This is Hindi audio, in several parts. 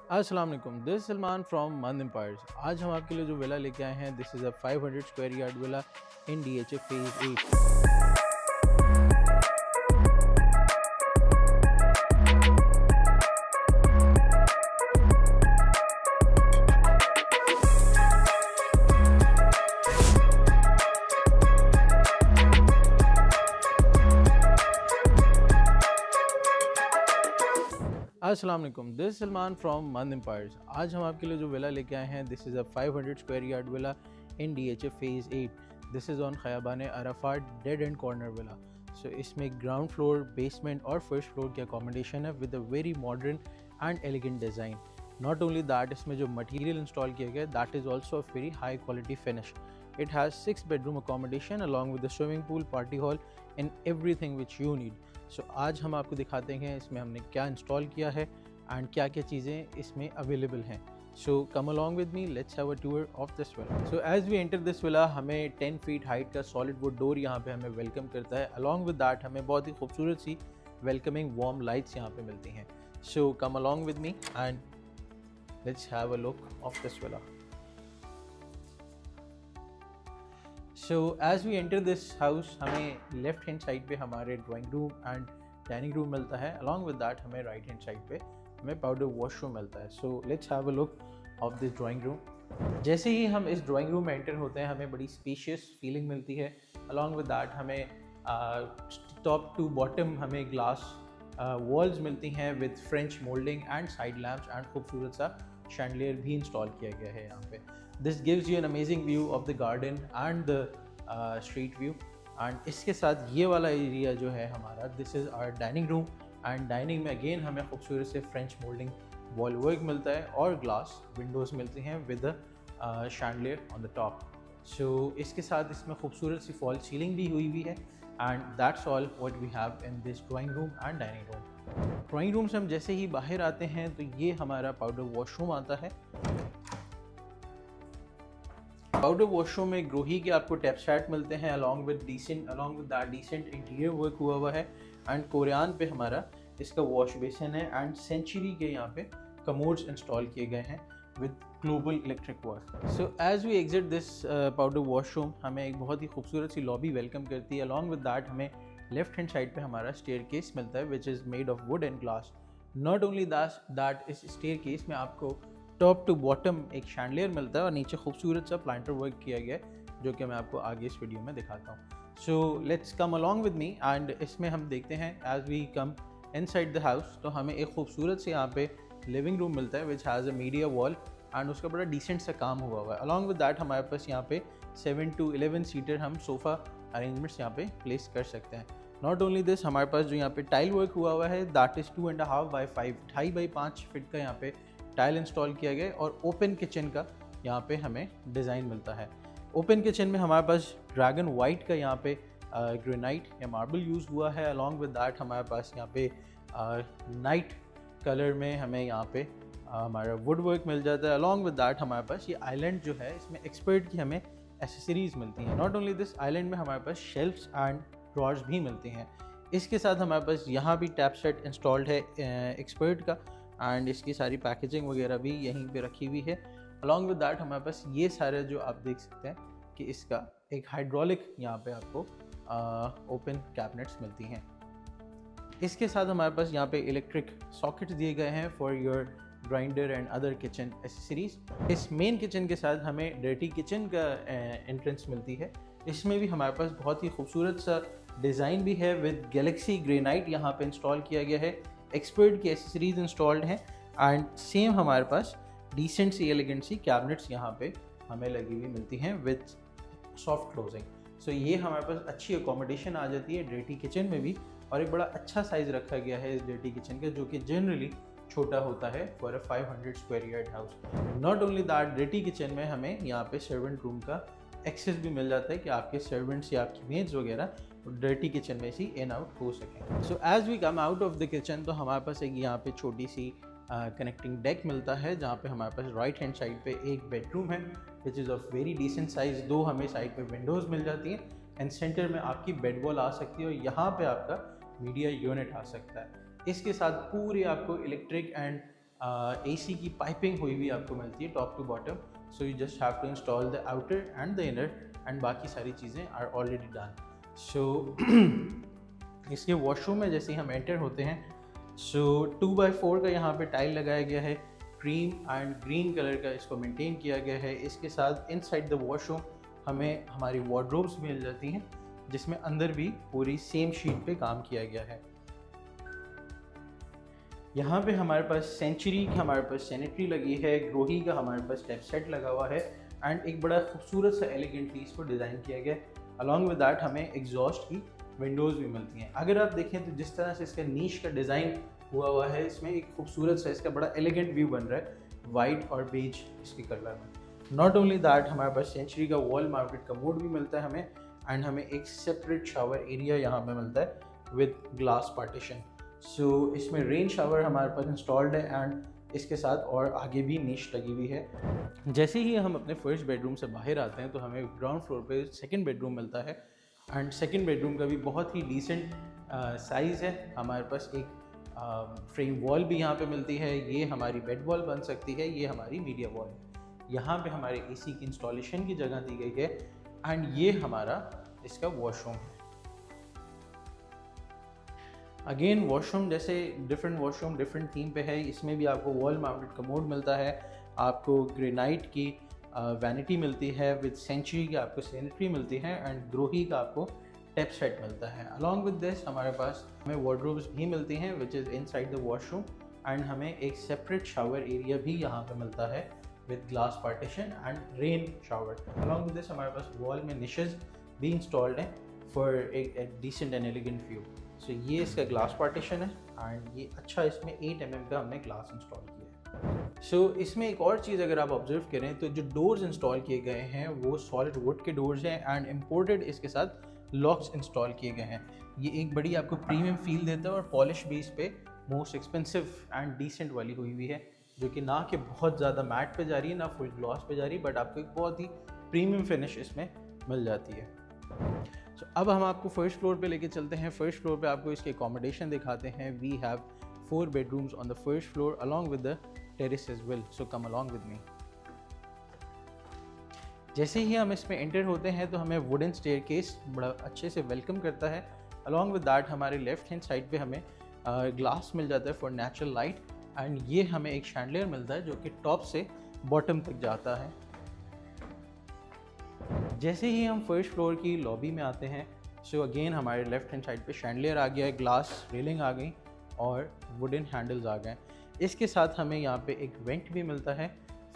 अस्सलाम वालेकुम, this Salman from Mand empires. आज हम आपके लिए जो विला लेके आए हैं, this is a 500 square yard villa in DHA phase 8। अस्सलाम वालेकुम, this Salman from Mand empires. आज हम आपके लिए जो विला लेके आए हैं, this is a 500 square yard villa in DHA phase 8। This is on Khayaban Arafat dead end corner villa. So इसमें ग्राउंड फ्लोर, बेसमेंट और फर्स्ट फ्लोर की अकोमोडेशन है with a very modern and elegant design. Not only that, इसमें जो मटीरियल इंस्टॉल किया गया that is also a very high quality finish. It has 6 bedroom accommodation along with the swimming pool, party hall and everything which you need. So आज हम आपको दिखाते हैं इसमें हमने क्या इंस्टॉल किया है एंड क्या क्या चीज़ें इसमें अवेलेबल हैं। So come along with me, let's have a tour of this villa. So as we enter this villa, हमें 10 feet हाइट का solid wood door यहाँ पे हमें वेलकम करता है। Along with that हमें बहुत ही खूबसूरत सी वेलकमिंग वार्म लाइट्स यहाँ पे मिलती हैं। So come along with me and let's have a look of this villa. So as we enter this house, हमें लेफ्ट हैंड साइड पे हमारे drawing room and dining room मिलता है। अलॉन्ग विद दैट हमें राइट हैंड साइड पे हमें पाउडर वॉशरूम मिलता है। So let's have a look of this drawing room. जैसे ही हम इस ड्राइंग रूम में एंटर होते हैं, हमें बड़ी स्पेशियस फीलिंग मिलती है। अलॉन्ग विद दैट हमें टॉप टू बॉटम हमें ग्लास वॉल्स मिलती हैं with French moulding and side lamps and खूबसूरत सा शैंडलियर भी इंस्टॉल किया गया है यहाँ पे। This gives you an amazing view of the garden and the street view. And इसके साथ ये वाला एरिया जो है हमारा, this is our dining room. And dining में अगेन हमें खूबसूरत से फ्रेंच मोल्डिंग वॉल वर्क मिलता है और ग्लास विंडोज़ मिलती हैं with the chandelier on the top. So इसके साथ इसमें खूबसूरत सी फॉल सीलिंग भी हुई हुई है। And that's all what we have in this drawing room and dining room. Drawing room से हम जैसे ही बाहर आते हैं तो ये हमारा पाउडर वॉशरूम आता है। पाउडर वॉशरूम में ग्रोही के आपको टैप सेट मिलते हैं along with that decent interior work हुआ हुआ है। एंड कोरियान पे हमारा इसका वॉश बेसिन है एंड सेंचुरी के यहाँ पे कमोड्स इंस्टॉल किए गए हैं with global electric work. So as we exit this powder washroom, हमें एक बहुत ही खूबसूरत सी लॉबी वेलकम करती है। अलॉन्ग विद दैट हमें लेफ्ट हैंड साइड पे हमारा स्टेयरकेस मिलता है which is made of would and glass. Not only that, इस स्टेयरकेस में आपको टॉप टू बॉटम एक शैंडलियर मिलता है और नीचे खूबसूरत सा प्लांटर वर्क किया गया है जो कि मैं आपको आगे इस वीडियो में दिखाता हूँ। So let's come along with me and इसमें हम देखते हैं as we come inside the house तो हमें एक खूबसूरत से यहाँ पे लिविंग रूम मिलता है which has a media wall and उसका बड़ा डिसेंट सा काम हुआ हुआ है। अलॉन्ग विद दैट हमारे पास यहाँ पे 7 to 11 सीटर हम सोफ़ा अरेंजमेंट्स यहाँ पे प्लेस कर सकते हैं। नॉट ओनली दिस, हमारे पास जो यहाँ पे टाइल वर्क हुआ हुआ है that is 2.5 by 5, 2.5 by 5 feet का यहाँ पे टाइल इंस्टॉल किया गया और ओपन किचन का यहाँ पे हमें डिज़ाइन मिलता है। ओपन किचन में हमारे पास ड्रैगन वाइट का यहाँ पे ग्रेनाइट या मार्बल यूज़ हुआ है। अलॉन्ग विद दैट हमारे पास यहाँ पे नाइट कलर में हमें यहाँ पे हमारा वुड वर्क मिल जाता है। अलॉन्ग विद दैट हमारे पास ये आइलैंड जो है इसमें एक्सपर्ट की हमें एसेसरीज़ मिलती हैं। नॉट ओनली दिस, आइलैंड में हमारे पास शेल्फ्स एंड ड्रॉर्स भी मिलती हैं। इसके साथ हमारे पास यहाँ भी टैप सेट इंस्टॉल्ड है एक्सपर्ट का एंड इसकी सारी पैकेजिंग वगैरह भी यहीं पे रखी हुई है। अलॉन्ग विद दैट हमारे पास ये सारे जो आप देख सकते हैं कि इसका एक हाइड्रोलिक यहाँ पे आपको ओपन कैबिनेट्स मिलती हैं। इसके साथ हमारे पास यहाँ पे इलेक्ट्रिक सॉकेट्स दिए गए हैं for your grinder and other kitchen accessories. इस मेन किचन के साथ हमें डर्टी किचन का एंट्रेंस मिलती है। इसमें भी हमारे पास बहुत ही खूबसूरत सा डिज़ाइन भी है विद गैलेक्सी ग्रेनाइट यहाँ पे इंस्टॉल किया गया है। एक्सपर्ट की एसेसरीज इंस्टॉल्ड हैं एंड सेम हमारे पास डिसेंट सी एलिगेंट सी कैबिनेट्स यहाँ पे हमें लगी हुई मिलती हैं विद सॉफ्ट क्लोजिंग। सो ये हमारे पास अच्छी अकोमोडेशन आ जाती है डर्टी किचन में भी। और एक बड़ा अच्छा साइज़ रखा गया है इस डर्टी किचन का जो कि जनरली छोटा होता है for a 500 square yard house. Not only that, dirty kitchen में हमें यहाँ पे सर्वेंट रूम का एक्सेस भी मिल जाता है कि आपके सर्वेंट्स या आपकी मेड्स वगैरह डर्टी किचन में से इन आउट हो सकें। So as we come out of the kitchen तो हमारे पास एक यहाँ पे छोटी सी कनेक्टिंग डेक मिलता है जहाँ पे हमारे पास राइट हैंड साइड पे एक बेडरूम है which is of very decent size. 2 हमें साइड पे विंडोज़ मिल जाती हैं एंड सेंटर में आपकी बेड वॉल आ सकती है और यहाँ पे आपका मीडिया यूनिट आ सकता है। इसके साथ पूरे आपको इलेक्ट्रिक एंड AC की पाइपिंग हुई हुई आपको मिलती है top to bottom. So you just have to install the outer and the inner and बाकी सारी चीज़ें आर ऑलरेडी डन। सो इसके वॉशरूम में जैसे ही हम एंटर होते हैं, सो 2x4 का यहाँ पे टाइल लगाया गया है, क्रीम एंड ग्रीन कलर का इसको मेंटेन किया गया है। इसके साथ इनसाइड द वॉशरूम हमें हमारी वार्डरोब्स मिल जाती हैं, जिसमें अंदर भी पूरी सेम शीट पे काम किया गया है। यहाँ पे हमारे पास सेंचुरी की हमारे पास सैनिटरी लगी है, ग्रोही का हमारे पास स्टेप सेट लगा हुआ है एंड एक बड़ा खूबसूरत सा एलिगेंटली इसको डिज़ाइन किया गया है। अलॉन्ग विद दैट हमें एग्जॉस्ट की विंडोज़ भी मिलती हैं। अगर आप देखें तो जिस तरह से इसका नीश का डिज़ाइन हुआ है, इसमें एक खूबसूरत सा इसका बड़ा एलिगेंट व्यू बन रहा है वाइट और बेज इसके कलर में। नॉट ओनली दैट, हमारे पास सेंचुरी का वॉल माउंटेड कमोड भी मिलता है हमें एंड हमें एक सेपरेट शावर एरिया यहाँ पे मिलता है विद ग्लास पार्टीशन। सो इसमें रेन शावर हमारे पास इंस्टॉल्ड है एंड इसके साथ और आगे भी निश लगी हुई है। जैसे ही हम अपने फर्स्ट बेडरूम से बाहर आते हैं तो हमें ग्राउंड फ्लोर पे सेकंड बेडरूम मिलता है एंड सेकंड बेडरूम का भी बहुत ही डिसेंट साइज़ है। हमारे पास एक फ्रेम वॉल भी यहाँ पे मिलती है, ये हमारी बेड वॉल बन सकती है, ये हमारी मीडिया वॉल है। यहाँ पे हमारे AC की इंस्टॉलेशन की जगह दी गई है एंड ये हमारा इसका वॉशरूम है। अगेन वॉशरूम जैसे डिफरेंट वॉशरूम डिफरेंट थीम पे है, इसमें भी आपको वॉल माउंटेड कमोड मिलता है, आपको ग्रेनाइट की वैनिटी मिलती है, विद सेंचुरी की आपको सैनिटरी मिलती है एंड ग्रोही का आपको टेप सेट मिलता है। अलॉन्ग विद दिस हमारे पास हमें वार्डरोब्स भी मिलती हैं which is inside the washroom and हमें एक सेपरेट शावर एरिया भी यहाँ पे मिलता है with glass partition and rain shower. Along with this हमारे पास वॉल में निशेज़ भी इंस्टॉल्ड हैं फॉर एक डिसेंट एंड एलिगेंट व्यू। सो ये इसका ग्लास पार्टीशन है एंड ये अच्छा इसमें 8 mm का हमने ग्लास इंस्टॉल किया है। सो इसमें एक और चीज़ अगर आप ऑब्जर्व करें तो जो डोर्स इंस्टॉल किए गए हैं वो सॉलिड वुड के डोर्स हैं एंड इम्पोर्टेड इसके साथ लॉक्स इंस्टॉल किए गए हैं। ये एक बड़ी आपको प्रीमियम फील देता है और पॉलिश भी इस पर मोस्ट एक्सपेंसिव एंड डिसेंट वाली हुई हुई है, जो कि ना कि बहुत ज़्यादा मैट पे जा रही है ना फुल ग्लॉस पे जा रही है, बट आपको एक बहुत ही प्रीमियम फिनिश इसमें मिल जाती है। So, अब हम आपको फर्स्ट फ्लोर पे लेके चलते हैं। फर्स्ट फ्लोर पे आपको इसके अकोमोडेशन दिखाते हैं। We have 4 bedrooms on the first floor along with the terrace as well, so come along with me. जैसे ही हम इसमें एंटर होते हैं तो हमें वुडन स्टेयरकेस बड़ा अच्छे से वेलकम करता है। अलॉन्ग विद दैट हमारे लेफ्ट हैंड साइड पे हमें ग्लास मिल जाता है फॉर नेचुरल लाइट एंड ये हमें एक शैंडलियर मिलता है जो कि टॉप से बॉटम तक जाता है। जैसे ही हम फर्स्ट फ्लोर की लॉबी में आते हैं, सो अगेन हमारे लेफ्ट हैंड साइड पे शैंडलियर आ गया है, ग्लास रेलिंग आ गई और वुडन हैंडल्स आ गए। इसके साथ हमें यहाँ पे एक वेंट भी मिलता है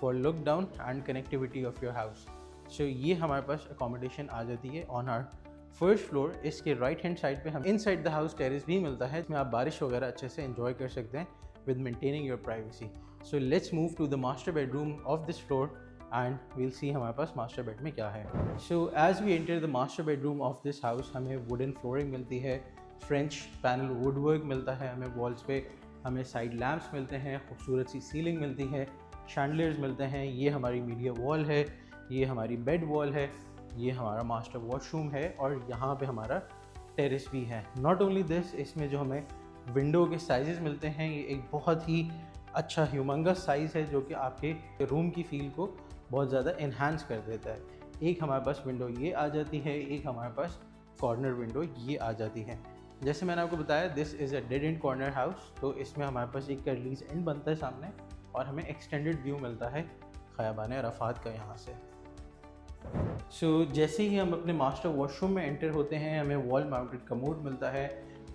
for look down and connectivity of your house. So ये हमारे पास अकोमोडेशन आ जाती है ऑन आवर फर्स्ट फ्लोर। इसके राइट हैंड साइड पे हम इनसाइड द हाउस टेरेस भी मिलता है, इसमें आप बारिश वगैरह अच्छे से एंजॉय कर सकते हैं with maintaining your privacy. So let's move to the master bedroom of this floor and we'll see हमारे पास मास्टर बेड में क्या है। So as we enter the master bedroom of this house हमें वुडन फ्लोरिंग मिलती है, फ्रेंच पैनल वुडवर्क मिलता है हमें वॉल्स पे, हमें साइड लैम्प्स मिलते हैं, खूबसूरत सी सीलिंग मिलती है, शैंडलियर्स मिलते हैं। ये हमारी मीडिया वॉल है, ये हमारी बेड वॉल है, ये हमारा मास्टर वॉशरूम है और यहाँ पे हमारा टेरेस भी है। नॉट ओनली दिस, इसमें जो हमें विंडो के साइजेस मिलते हैं ये एक बहुत ही अच्छा ह्यूमंगस साइज़ है जो कि आपके रूम की फील को बहुत ज़्यादा इन्हांस कर देता है। एक हमारे पास विंडो ये आ जाती है, एक हमारे पास कॉर्नर विंडो ये आ जाती है। जैसे मैंने आपको बताया this is a dead end corner house, तो इसमें हमारे पास एक कर्लीज एंड बनता है सामने और हमें एक्सटेंडेड व्यू मिलता है ख़याबान अराफात का यहाँ से। सो जैसे ही हम अपने मास्टर वॉशरूम में एंटर होते हैं हमें वॉल माउंटेड कमोड मिलता है,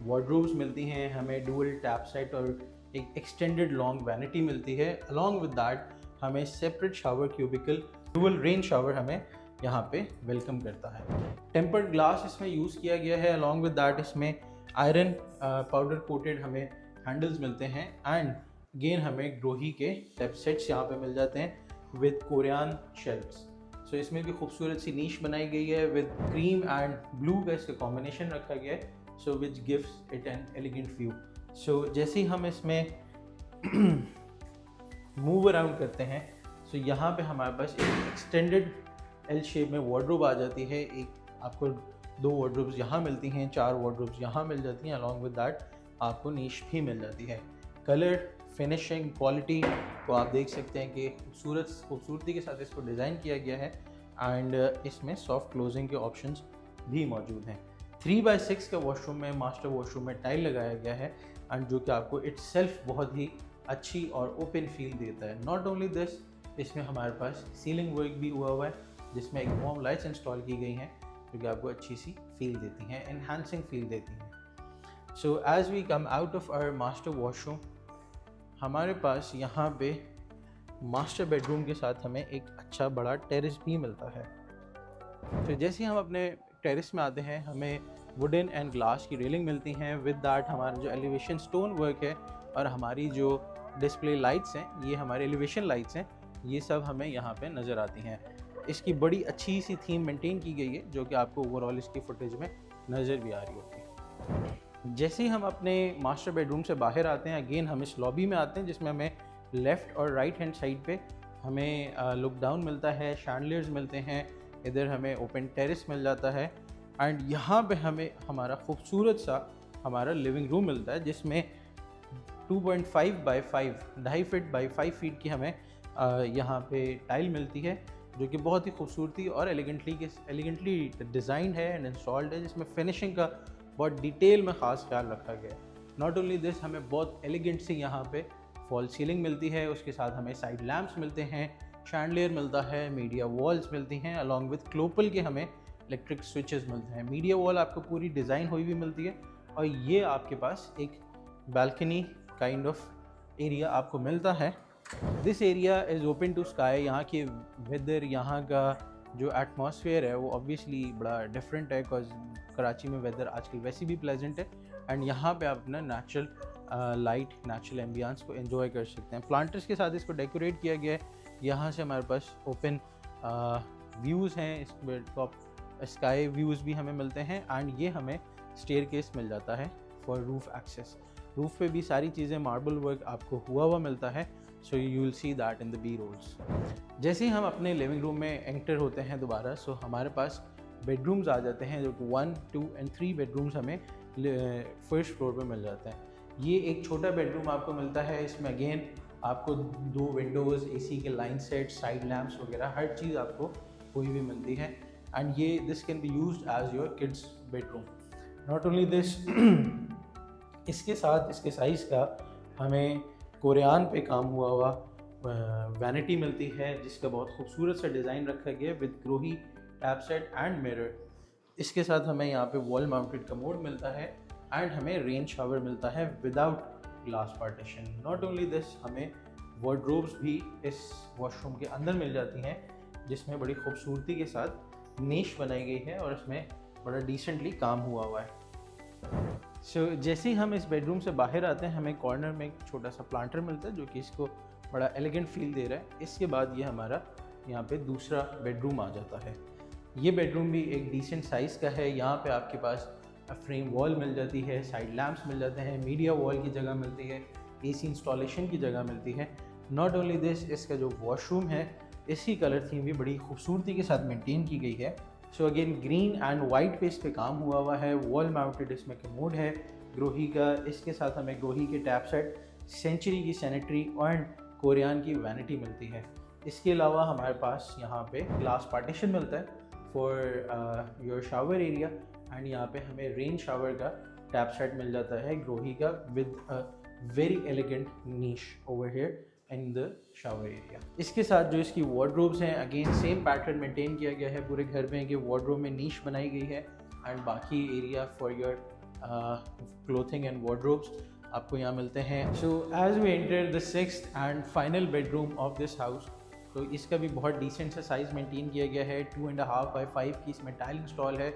वार्डरोब्स मिलती हैं, हमें डुअल टैप सेट और एक एक्सटेंडेड लॉन्ग वैनिटी मिलती है। अलॉन्ग विद दैट हमें separate shower cubicle dual rain shower हमें यहाँ पे वेलकम करता है। टेम्पर्ड ग्लास इसमें यूज़ किया गया है। अलॉन्ग विद दैट इसमें आयरन पाउडर कोटेड हमें हैंडल्स मिलते हैं एंड अगेन हमें ग्रोही के टेप सेट्स यहाँ पे मिल जाते हैं विद कोरियन शेल्फ्स। सो इसमें भी खूबसूरत सी नीश बनाई गई है विद क्रीम एंड ब्लू का इसका कॉम्बिनेशन रखा गया है, so which gives it an elegant view. So जैसे ही हम इसमें मूव अराउंड करते हैं सो यहाँ पे हमारे पास एक एक्सटेंडेड एल शेप में वार्डरोब आ जाती है। एक आपको 2 वार्डरोब्स यहाँ मिलती हैं, 4 वार्डरोब्स यहाँ मिल जाती हैं। अलॉन्ग विद दैट आपको नीश भी मिल जाती है। कलर फिनिशिंग क्वालिटी को आप देख सकते हैं कि खूबसूरती के साथ इसको डिज़ाइन किया गया है। एंड इसमें सॉफ्ट क्लोजिंग के ऑप्शंस भी मौजूद हैं। 3x6 का वॉशरूम में, मास्टर वॉशरूम में टाइल लगाया गया है एंड जो कि आपको इट्सेल्फ बहुत ही अच्छी और ओपन फील देता है। नॉट ओनली दिस, इसमें हमारे पास सीलिंग वर्क भी हुआ है जिसमें एक वॉर्म लाइट्स इंस्टॉल की गई हैं जो कि आपको अच्छी सी फील देती हैं, एनहांसिंग फील देती हैं। So as we come out of our master washroom, हमारे पास यहाँ पे मास्टर बेडरूम के साथ हमें एक अच्छा बड़ा टेरेस भी मिलता है। तो जैसे हम अपने टेरेस में आते हैं, हमें वुडन एंड ग्लास की रेलिंग मिलती हैं। विद दैट हमारा जो एलिवेशन स्टोन वर्क है और हमारी जो डिस्प्ले लाइट्स हैं, ये हमारे एलिवेशन लाइट्स हैं, ये सब हमें यहाँ पे नज़र आती हैं। इसकी बड़ी अच्छी सी थीम मेंटेन की गई है जो कि आपको ओवरऑल इसकी फुटेज में नज़र भी आ रही होगी। जैसे ही हम अपने मास्टर बेडरूम से बाहर आते हैं, अगेन हम इस लॉबी में आते हैं जिसमें हमें लेफ़्ट और राइट हैंड साइड पे हमें लुक डाउन मिलता है, शैंडलियर्स मिलते हैं, इधर हमें ओपन टेरेस मिल जाता है एंड यहाँ पे हमें हमारा खूबसूरत सा हमारा लिविंग रूम मिलता है जिसमें 2.5 बाई 5, 2.5 फीट बाई 5 फीट की हमें यहाँ पे टाइल मिलती है जो कि बहुत ही खूबसूरती और एलिगेंटली डिज़ाइंड है एंड इंस्टॉल्ड है, जिसमें फिनिशिंग का बहुत डिटेल में ख़ास ख्याल रखा गया है। नॉट ओनली दिस, हमें बहुत एलिगेंट सी यहाँ पे फॉल सीलिंग मिलती है, उसके साथ हमें साइड लैम्प्स मिलते हैं, शैंडलियर मिलता है, मीडिया वॉल्स मिलती हैं, अलॉन्ग विथ क्लोपल के हमें इलेक्ट्रिक स्विचेस मिलते हैं। मीडिया वॉल आपको पूरी डिज़ाइन हुई भी मिलती है और ये आपके पास एक बालकनी काइंड ऑफ एरिया आपको मिलता है। This area is open to sky. यहाँ के वेदर, यहाँ का जो एटमॉस्फेयर है वो ऑब्वियसली बड़ा डिफरेंट है, बिकॉज कराची में वेदर आजकल वैसे भी प्लेजेंट है एंड यहाँ पे आप अपना नेचुरल लाइट, नेचुरल एम्बियंस को एंजॉय कर सकते हैं। प्लांटर्स के साथ इसको डेकोरेट किया गया है। यहाँ से हमारे पास ओपन व्यूज़ हैं, इस टॉप स्काई व्यूज़ भी हमें मिलते हैं एंड ये हमें स्टेयरकेस मिल जाता है फॉर रूफ एक्सेस। रूफ पे भी सारी चीज़ें मार्बल वर्क आपको हुआ मिलता है, so you will see that in the B rolls. जैसे ही हम अपने लिविंग रूम में एंटर होते हैं दोबारा, सो हमारे पास बेडरूम्स आ जाते हैं जो कि 1, 2 एंड 3 बेडरूम्स हमें फर्स्ट फ्लोर पे मिल जाते हैं। ये एक छोटा बेडरूम आपको मिलता है, इसमें अगेन आपको 2 विंडोज़, AC के लाइन सेट, साइड लैम्प्स वगैरह हर चीज़ आपको कोई भी मिलती है एंड ये this can be used as your kids bedroom. Not only this, इसके साथ इसके साइज़ का हमें कोरियान पे काम हुआ वैनिटी मिलती है जिसका बहुत खूबसूरत सा डिज़ाइन रखा गया है with Grohe tap set and mirror. इसके साथ हमें यहाँ पे वॉल माउंटेड कमोड मिलता है एंड हमें रेन शावर मिलता है without glass partition. Not only this, हमें वार्डरोब्स भी इस वॉशरूम के अंदर मिल जाती हैं जिसमें बड़ी खूबसूरती के साथ नीश बनाई गई है और इसमें बड़ा डिसेंटली काम हुआ है। सो जैसे ही हम इस बेडरूम से बाहर आते हैं, हमें कॉर्नर में एक छोटा सा प्लांटर मिलता है जो कि इसको बड़ा एलिगेंट फील दे रहा है। इसके बाद ये हमारा यहाँ पे दूसरा बेडरूम आ जाता है। ये बेडरूम भी एक डिसेंट साइज़ का है। यहाँ पे आपके पास फ्रेम वॉल मिल जाती है, साइड लैम्प्स मिल जाते हैं, मीडिया वॉल की जगह मिलती है, AC इंस्टॉलेशन की जगह मिलती है। नॉट ओनली दिस, इसका जो वॉशरूम है इसकी कलर थीम भी बड़ी खूबसूरती के साथ मेंटेन की गई है। So again green and white पे इस पे काम हुआ है। वॉल माउंटेड इसमें कमोड है ग्रोही का, इसके साथ हमें ग्रोही के टैप सेट, सेंचुरी की सैनिटरी एंड कोरियान की वैनिटी मिलती है। इसके अलावा हमारे पास यहाँ पे ग्लास पार्टीशन मिलता है for your shower area and यहाँ पे हमें रेन शावर का टैप सेट मिल जाता है ग्रोही का with a very elegant niche over here in the shower area. इसके साथ जो इसकी वार्डरोब्स हैं, अगेन सेम पैटर्न मेंटेन किया गया है पूरे घर में कि वार्डरोब में नीश बनाई गई है एंड बाकी area for your clothing and wardrobes आपको यहाँ मिलते हैं। So as we enter the 6th and final bedroom of this house, तो इसका भी बहुत डिसेंट सा साइज़ मेंटेन किया गया है। 2.5 बाई 5 की इसमें टाइल इंस्टॉल है।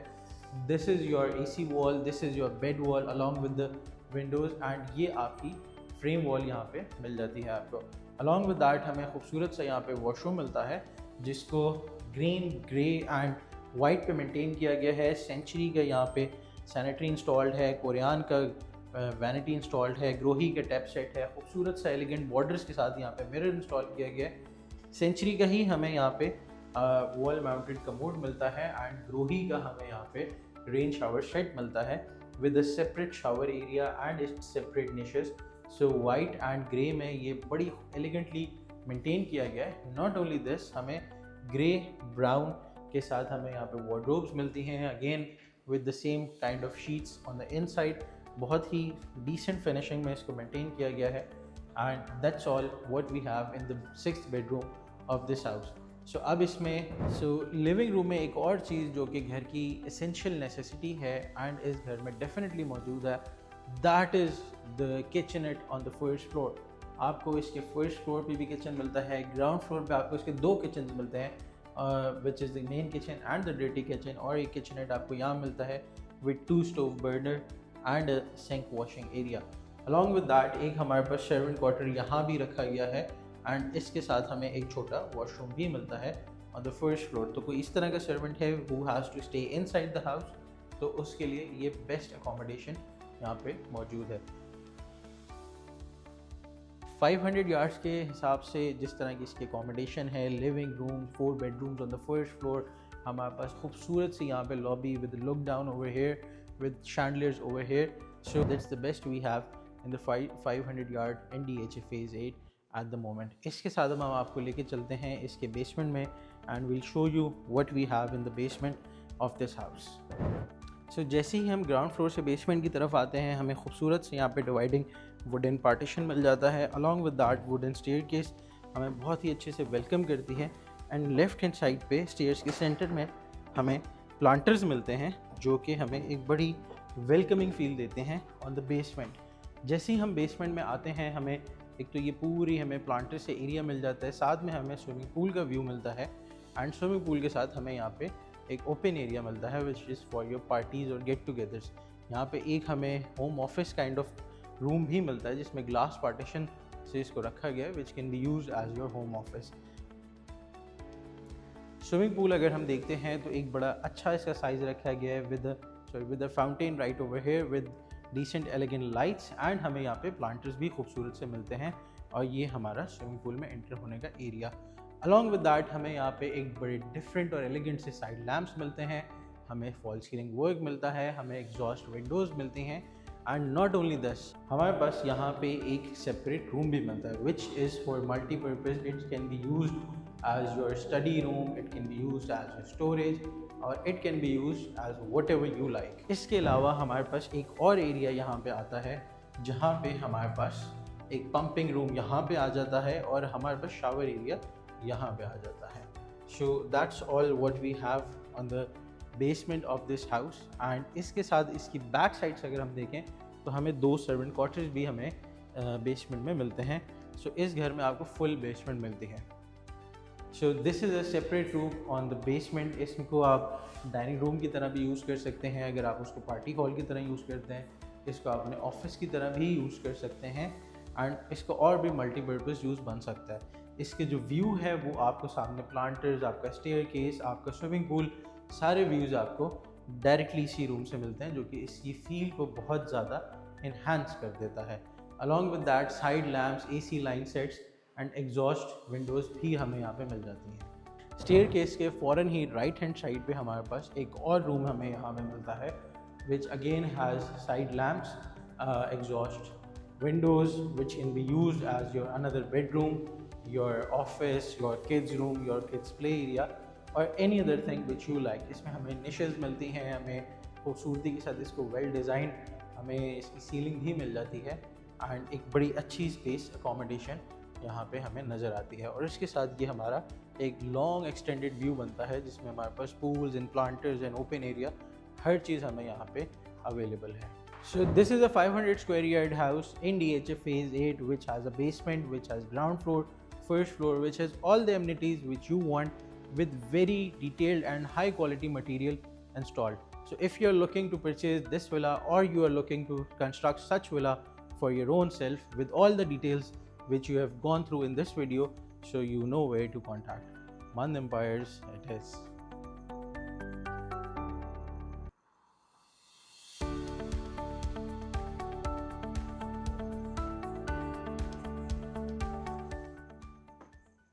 This is your AC wall, this is your bed wall along with the Windows and ये आपकी फ्रेम वॉल यहाँ पे मिल जाती है आपको। अलॉन्ग विद दैट हमें खूबसूरत सा यहाँ पे वॉशरूम मिलता है जिसको ग्रीन, ग्रे एंड वाइट पे मेंटेन किया गया है। सेंचुरी का यहाँ पे सैनिटरी इंस्टॉल्ड है, कोरियान का वैनिटी इंस्टॉल्ड है, ग्रोही का टैप सेट है, खूबसूरत सा एलिगेंट बॉर्डर्स के साथ यहाँ पे मिरर इंस्टॉल किया गया है। सेंचुरी का ही हमें यहाँ पे वॉल माउंटेड कमोड मिलता है एंड ग्रोही का हमें यहाँ पे रेन शावर सेट मिलता है with a separate shower area and it's separate niches so white and grey में ये बड़ी एलिगेंटली मेंटेन किया गया है। नॉट ओनली दिस, हमें ग्रे ब्राउन के साथ हमें यहाँ पे वार्डरोब्स मिलती हैं, again with the same kind of sheets on the inside. बहुत ही डिसेंट फिनिशिंग में इसको मेंटेन किया गया है। And that's all what we have in the 6th bedroom of this house. So अब इसमें लिविंग रूम में एक और चीज़ जो कि घर की एसेंशियल नेसेसिटी है एंड इस घर में डेफिनेटली मौजूद है, that is the kitchenette on the first floor. आपको इसके फर्स्ट फ्लोर पे भी किचन मिलता है, ग्राउंड फ्लोर पे आपको इसके 2 किचन मिलते हैं, which is the main kitchen and the dirty kitchen. और एक किचनट आपको यहाँ मिलता है with 2 stove burner and sink washing area. Along with that एक हमारे पास सर्वेंट क्वार्टर यहाँ भी रखा गया है एंड इसके साथ हमें एक छोटा वॉशरूम भी मिलता है ऑन द फर्स्ट फ्लोर। तो कोई इस तरह का सर्वेंट है who has to stay inside the house, तो उसके लिए ये बेस्ट अकोमोडेशन यहाँ पे मौजूद है। 500 यार्ड्स के हिसाब से जिस तरह की इसकी अकोमोडेशन है, living room, 4 bedrooms on the first floor, हमारे पास खूबसूरत सी यहाँ पे lobby with look down over here with chandeliers over here. So that's the best we have in the 500 yard NDHA phase 8 at the moment. इसके साथ हम आपको लेके चलते हैं इसके बेसमेंट में and will show you what we have in the basement of this house. So जैसे ही हम ग्राउंड फ्लोर से बेसमेंट की तरफ आते हैं, हमें खूबसूरत से यहाँ पे डिवाइडिंग वुडन पार्टीशन मिल जाता है। Along with that wooden staircase हमें बहुत ही अच्छे से वेलकम करती है एंड लेफ्ट हैंड साइड पे स्टेयर्स के सेंटर में हमें प्लांटर्स मिलते हैं जो कि हमें एक बड़ी वेलकमिंग फील देते हैं ऑन द बेसमेंट। जैसे ही हम बेसमेंट में आते हैं, हमें एक तो ये पूरी हमें प्लांटर से एरिया मिल जाता है, साथ में हमें स्विमिंग पूल का व्यू मिलता है एंड स्विमिंग पूल के साथ हमें यहाँ पे एक ओपन एरिया मिलता है which is for your parties और गेट टुगेदर्स। यहाँ पे एक हमें home office kind of room भी मिलता है जिसमें ग्लास पार्टीशन से इसको रखा गया है which can be used as your home office. Swimming pool अगर हम देखते हैं तो एक बड़ा अच्छा इसका साइज़ रखा गया है with fountain right over here with decent elegant lights and हमें यहाँ पे प्लांटर्स भी खूबसूरत से मिलते हैं। और ये हमारा स्विमिंग पूल में एंटर होने का एरिया। अलॉन्ग विद दैट हमें यहाँ पे एक बड़े डिफरेंट और एलिगेंट से साइड लैम्प्स मिलते हैं, हमें फॉल सीलिंग वर्क मिलता है, हमें एग्जॉस्ट विंडोज़ मिलती हैं एंड नॉट ओनली दिस, हमारे पास यहाँ पे एक सेपरेट रूम भी मिलता है which is for multipurpose. It can be used as your study room, it can be used as your storage और it can be used as whatever you like. इसके अलावा हमारे पास एक और एरिया यहाँ पे आता है जहाँ पे हमारे पास एक पंपिंग रूम यहाँ पे आ जाता है और हमारे पास शावर एरिया यहाँ पे आ जाता है। So that's all what we have on the basement of this house. And इसके साथ इसकी बैक साइड से अगर हम देखें तो हमें 2 सर्वेंट क्वार्टर्स भी हमें बेसमेंट में मिलते हैं। सो इस घर में आपको फुल बेसमेंट मिलती है। So this is a separate room on the basement. इसको आप डाइनिंग रूम की तरह भी यूज़ कर सकते हैं, अगर आप उसको पार्टी हॉल की तरह यूज़ करते हैं, इसको आप अपने ऑफिस की तरह भी यूज़ कर सकते हैं एंड इसको और भी मल्टीपर्पज़ यूज़ बन सकता है। इसके जो व्यू है वो आपको सामने प्लांटर्स, आपका स्टेयरकेस, आपका स्विमिंग पूल, सारे व्यूज़ आपको डायरेक्टली इसी रूम से मिलते हैं जो कि इसकी फील को बहुत ज़्यादा इन्हांस कर देता है। Along with that side lamps, AC line sets and exhaust Windows भी हमें यहाँ पे मिल जाती हैं। स्टेयरकेस के फ़ौरन ही राइट हैंड साइड पे हमारे पास एक और रूम हमें यहाँ पे मिलता है which again has side lamps, exhaust windows which can be used as your another bedroom, your office, your kids room, your kids play area or any other thing which you like। इसमें हमें निशेज़ मिलती हैं, हमें खूबसूरती के साथ इसको वेल डिज़ाइन हमें इसकी सीलिंग भी मिल जाती है एंड एक बड़ी अच्छी स्पेस अकोमोडेशन यहाँ पे हमें नज़र आती है। और इसके साथ ये हमारा एक लॉन्ग एक्सटेंडेड व्यू बनता है जिसमें हमारे पास pools and planters and open area हर चीज़ हमें यहाँ पे अवेलेबल है। So this is a 500 square yard house in DHA phase 8 which has a basement, which has ground floor, first floor, which has all the amenities which you want with very detailed and high quality material installed. So if you're looking to purchase this villa or you are looking to construct such villa for your own self with all the details which you have gone through in this video, so you know where to contact. Mand Empires it is.